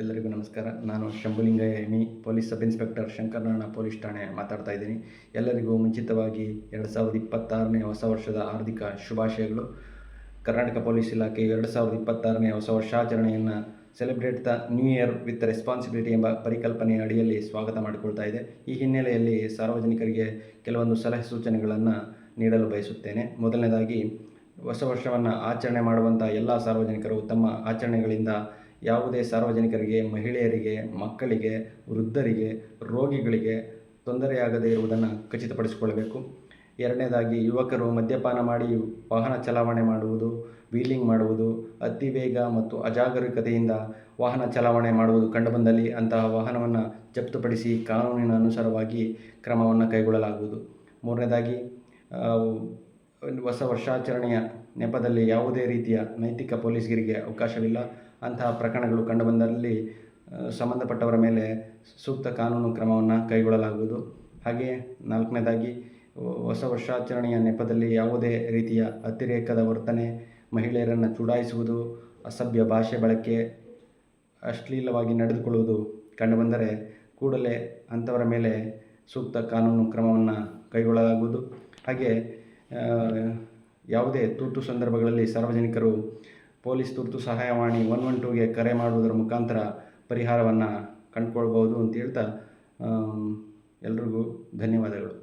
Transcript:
ಎಲ್ಲರಿಗೂ ನಮಸ್ಕಾರ. ನಾನು ಶಂಭುಲಿಂಗಯ್ಯ ಎಮಿ, police sub inspector Shankaranarayana police ಠಾಣೆ ಮಾತಾಡ್ತಾ ಇದ್ದೀನಿ. ಎಲ್ಲರಿಗೂ ಮುಂಚಿತವಾಗಿ 2026ನೇ ಹೊಸ ವರ್ಷದ ಹಾರ್ದಿಕ ಶುಭಾಶಯಗಳು. ಕರ್ನಾಟಕ ಪೊಲೀಸ್ ಇಲಾಖೆ 2026ನೇ ಹೊಸ ವರ್ಷಾಚರಣೆಯನ್ನು celebrate the new year with responsibility ಎಂಬ ಪರಿಕಲ್ಪನೆಯ ಅಡಿಯಲ್ಲಿ ಸ್ವಾಗತ ಮಾಡಿಕೊಳ್ತಾ ಇದೆ. ಈ ಹಿನ್ನೆಲೆಯಲ್ಲಿ ಸಾರ್ವಜನಿಕರಿಗೆ ಕೆಲವೊಂದು ಸಲಹೆ ಸೂಚನೆಗಳನ್ನು ನೀಡಲು ಬಯಸುತ್ತೇನೆ. ಮೊದಲನೇದಾಗಿ, ಹೊಸ ವರ್ಷವನ್ನು ಆಚರಣೆ ಮಾಡುವಂಥ ಎಲ್ಲ ಸಾರ್ವಜನಿಕರು ತಮ್ಮ ಆಚರಣೆಗಳಿಂದ ಯಾವುದೇ ಸಾರ್ವಜನಿಕರಿಗೆ, ಮಹಿಳೆಯರಿಗೆ, ಮಕ್ಕಳಿಗೆ, ವೃದ್ಧರಿಗೆ, ರೋಗಿಗಳಿಗೆ ತೊಂದರೆಯಾಗದೇ ಇರುವುದನ್ನು ಖಚಿತಪಡಿಸಿಕೊಳ್ಳಬೇಕು. ಎರಡನೇದಾಗಿ, ಯುವಕರು ಮದ್ಯಪಾನ ಮಾಡಿ ವಾಹನ ಚಲಾವಣೆ ಮಾಡುವುದು, ವೀಲಿಂಗ್ ಮಾಡುವುದು, ಅತಿ ವೇಗ ಮತ್ತು ಅಜಾಗರೂಕತೆಯಿಂದ ವಾಹನ ಚಲಾವಣೆ ಮಾಡುವುದು ಕಂಡುಬಂದಲ್ಲಿ ಅಂತಹ ವಾಹನವನ್ನು ಜಪ್ತುಪಡಿಸಿ ಕಾನೂನಿನ ಅನುಸಾರವಾಗಿ ಕ್ರಮವನ್ನು ಕೈಗೊಳ್ಳಲಾಗುವುದು. ಮೂರನೇದಾಗಿ, ಹೊಸ ವರ್ಷಾಚರಣೆಯ ನೆಪದಲ್ಲಿ ಯಾವುದೇ ರೀತಿಯ ನೈತಿಕ ಪೊಲೀಸ್ಗಿರಿಗೆ ಅವಕಾಶವಿಲ್ಲ. ಅಂತಹ ಪ್ರಕರಣಗಳು ಕಂಡುಬಂದಲ್ಲಿ ಸಂಬಂಧಪಟ್ಟವರ ಮೇಲೆ ಸೂಕ್ತ ಕಾನೂನು ಕ್ರಮವನ್ನು ಕೈಗೊಳ್ಳಲಾಗುವುದು. ಹಾಗೆಯೇ ನಾಲ್ಕನೇದಾಗಿ, ಹೊಸ ವರ್ಷಾಚರಣೆಯ ನೆಪದಲ್ಲಿ ಯಾವುದೇ ರೀತಿಯ ಅತಿರೇಕದ ವರ್ತನೆ, ಮಹಿಳೆಯರನ್ನು ಚುಡಾಯಿಸುವುದು, ಅಸಭ್ಯ ಭಾಷೆ ಬಳಕೆ, ಅಶ್ಲೀಲವಾಗಿ ನಡೆದುಕೊಳ್ಳುವುದು ಕಂಡುಬಂದರೆ ಕೂಡಲೇ ಅಂಥವರ ಮೇಲೆ ಸೂಕ್ತ ಕಾನೂನು ಕ್ರಮವನ್ನು ಕೈಗೊಳ್ಳಲಾಗುವುದು. ಹಾಗೆ ಯಾವುದೇ ತುರ್ತು ಸಂದರ್ಭಗಳಲ್ಲಿ ಸಾರ್ವಜನಿಕರು ಪೊಲೀಸ್ ತುರ್ತು ಸಹಾಯವಾಣಿ 112ಗೆ ಕರೆ ಮಾಡುವುದರ ಮುಖಾಂತರ ಪರಿಹಾರವನ್ನು ಕಂಡುಕೊಳ್ಬೋದು ಅಂತ ಹೇಳ್ತಾ ಎಲ್ರಿಗೂ ಧನ್ಯವಾದಗಳು.